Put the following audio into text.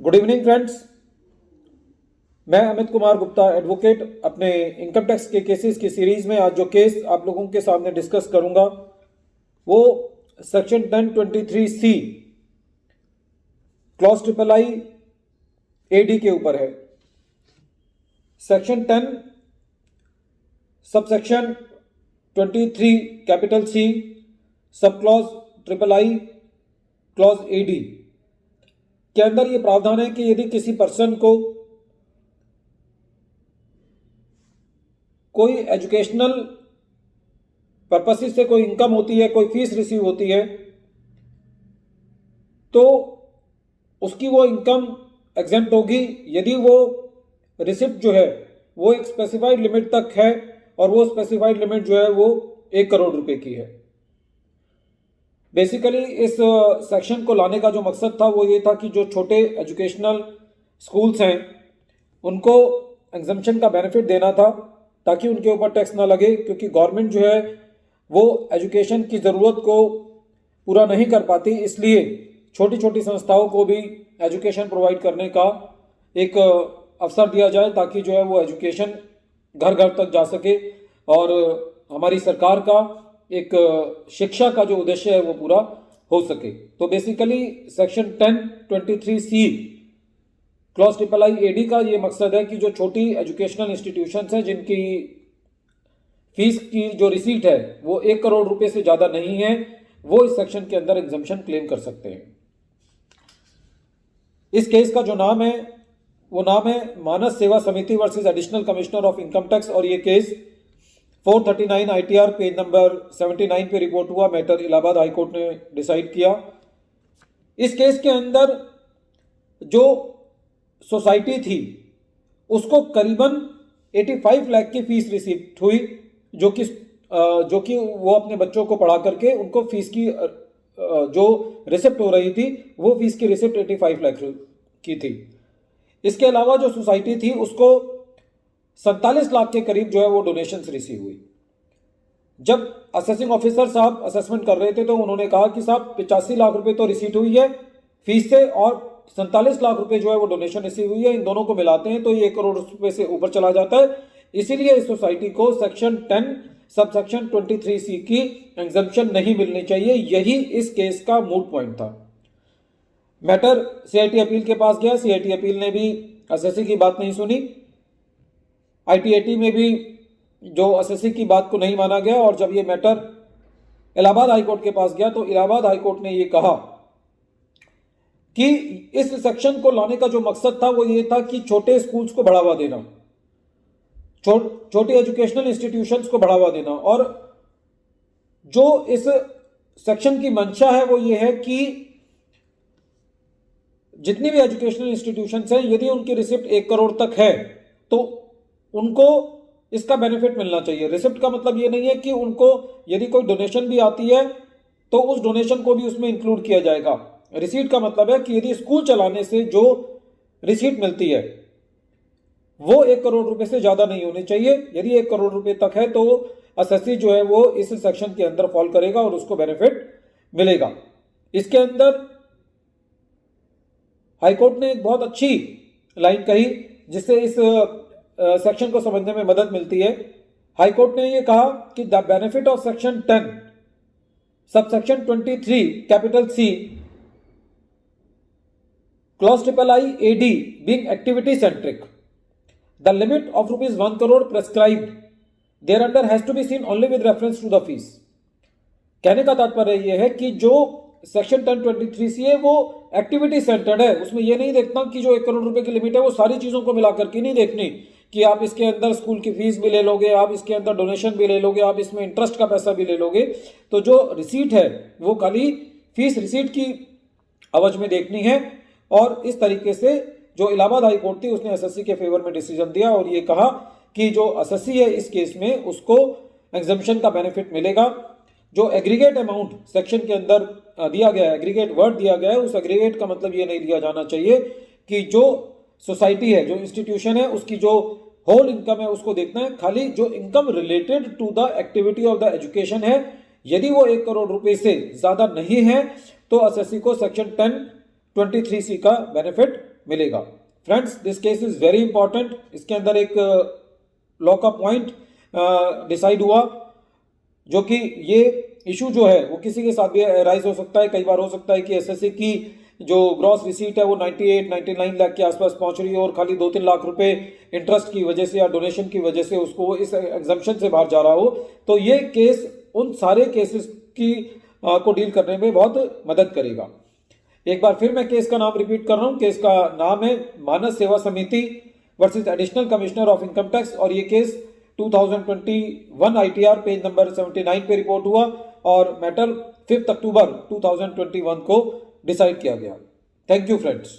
Good evening friends. मैं Amit Kumar Gupta advocate अपने income tax के केसेस की सीरीज में आज जो केस आप लोगों के सामने डिस्कस करूंगा वो section 1023C clause triple I AD के ऊपर है। Section 10 subsection 23 capital C sub clause triple I clause AD के अंदर ये प्रावधान है कि यदि किसी पर्सन को कोई एजुकेशनल पर्पसेस से कोई इनकम होती है, कोई फीस रिसीव होती है, तो उसकी वो इनकम एग्जेम्प्ट होगी यदि वो रिसिप्ट जो है वो एक स्पेसिफाइड लिमिट तक है और वो स्पेसिफाइड लिमिट जो है वो 1 करोड़ रुपए की है। बेसिकली इस सेक्शन को लाने का जो मकसद था वो ये था कि जो छोटे एजुकेशनल स्कूल्स हैं उनको एग्जम्पशन का बेनिफिट देना था ताकि उनके ऊपर टैक्स ना लगे, क्योंकि गवर्नमेंट जो है वो एजुकेशन की ज़रूरत को पूरा नहीं कर पाती, इसलिए छोटी छोटी संस्थाओं को भी एजुकेशन प्रोवाइड करने का एक अवसर दिया जाए ताकि जो है वो एजुकेशन घर घर तक जा सके और हमारी सरकार का एक शिक्षा का जो उद्देश्य है वो पूरा हो सके। तो basically section 1023C clause triple I AD का ये मकसद है कि जो छोटी एजुकेशनल इंस्टीट्यूशंस हैं जिनकी फीस की जो रिसीट है वो 1 करोड़ रुपए से ज़्यादा नहीं है, वो इस सेक्शन के अंदर एग्जम्पशन क्लेम कर सकते हैं। इस केस का जो नाम है वो नाम है मानस सेवा समिति versus additional commissioner of income tax और ये केस 439 ITR पेज नंबर 79 पे रिपोर्ट हुआ। मैटर इलाहाबाद हाई कोर्ट ने डिसाइड किया। इस केस के अंदर जो सोसाइटी थी उसको करीबन 85 लाख की फीस रिसीव हुई, जो कि वो अपने बच्चों को पढ़ा करके उनको फीस की जो रिसिप्ट हो रही थी वो फीस की रिसिप्ट 85 लाख की थी। इसके अलावा जो सोसाइटी थी उसको 47 लाख के करीब जो है वो डोनेशंस रिसीव हुई। जब असेसिंग ऑफिसर साहब असेसमेंट कर रहे थे तो उन्होंने कहा कि साहब 85 लाख रुपए तो रिसीट हुई है फीस से और 47 लाख रुपए जो है वो डोनेशन रिसीव हुई है, इन दोनों को मिलाते हैं तो ये 1 करोड़ रुपए से ऊपर चला जाता है। इसीलिए इस सोसाइटी को सेक्शन 10 सबसेक्शन 23C की एग्जम्पशन नहीं मिलनी चाहिए। यही इस केस का मूड पॉइंट था। मैटर सीआईटी अपील के पास गया। सीआईटी अपील ने भी एसएससी की बात नहीं सुनी। आईटीएटी में भी जो एसएससी की बात को नहीं माना गया और जब ये मैटर इलाहाबाद हाईकोर्ट के पास गया तो इलाहाबाद हाईकोर्ट ने ये कहा कि इस सेक्शन को लाने का जो मकसद था वो ये था कि छोटे स्कूल्स को बढ़ावा देना, छोटे एजुकेशनल इंस्टीट्यूशंस को बढ़ावा देना। और जो इस सेक्शन की मंशा है वो ये है कि जितनी भी एजुकेशनल इंस्टीट्यूशंस हैं यदि उनकी रिसिप्ट 1 करोड़ तक है तो उनको इसका बेनिफिट मिलना चाहिए। रिसिप्ट का मतलब ये नहीं है कि उनको यदि कोई डोनेशन भी आती है तो उस डोनेशन को भी उसमें इंक्लूड किया जाएगा। रिसीट का मतलब है कि यदि स्कूल चलाने से जो रिसीट मिलती है वो 1 करोड़ रुपए से ज्यादा नहीं होनी चाहिए। यदि 1 करोड़ रुपए तक है तो एसएससी जो है वो इस सेक्शन के अंदर फॉल करेगा और उसको बेनिफिट मिलेगा। इसके अंदर हाईकोर्ट ने एक बहुत अच्छी लाइन कही जिससे इस सेक्शन को समझने में मदद मिलती है। हाईकोर्ट ने यह कहा कि the benefit of section 10 subsection 23 capital C clause triple I AD being activity centric, the limit of ₹1 crore prescribed there under has to be seen only with reference to the fees. कहने का तात्पर्य यह है कि जो section 1023C है वो activity centred है। उसमें यह नहीं देखना कि जो 1 करोड़ रुपए की लिमिट है वो सारी चीजों को मिलाकर के नहीं देखनी कि आप इसके अंदर स्कूल की फीस भी ले लोगे, आप इसके अंदर डोनेशन भी ले लोगे, आप इसमें इंटरेस्ट का पैसा भी ले लोगे। तो जो रिसीट है वो खाली फीस रिसीट की अवज में देखनी है। और इस तरीके से जो इलाहाबाद हाई कोर्ट थी उसने एसएससी के फेवर में डिसीजन दिया और ये कहा कि जो एसएससी है इस केस में उसको एग्जम्पशन का बेनिफिट मिलेगा। जो एग्रीगेट अमाउंट सेक्शन के अंदर दिया गया है, एग्रीगेट वर्ड दिया गया है, उस एग्रीगेट का मतलब ये नहीं लिया जाना चाहिए कि जो सोसाइटी है, जो इंस्टीट्यूशन है, उसकी जो होल इनकम है उसको देखना है। खाली जो income related to the activity of the education है, यदि वो 1 करोड़ रुपए से ज्यादा नहीं है तो एसएससी को सेक्शन 1023C का बेनिफिट मिलेगा। Friends, this case is very important. इसके अंदर एक लॉ का पॉइंट डिसाइड हुआ, जो कि ये इशू जो है वो किसी के साथ भी राइज हो सकता है। कई बार हो सकता है कि एसएससी की जो ग्रॉस रिसीट है वो 98-99 लाख के आसपास पहुंच रही है और खाली 2-3 लाख रुपए इंटरेस्ट की वजह से या डोनेशन की वजह से उसको इस एग्जम्पशन से बाहर जा रहा हो। तो ये केस उन सारे केसेस की को डील करने में बहुत मदद करेगा। एक बार फिर मैं केस का नाम रिपीट कर रहा हूं। केस का नाम है मानस सेवा समिति versus additional commissioner of income tax और ये केस 2021 आईटीआर पेज नंबर 79 पे रिपोर्ट हुआ और मैटर 5 अक्टूबर 2021 को डिसाइड किया गया। Thank you friends.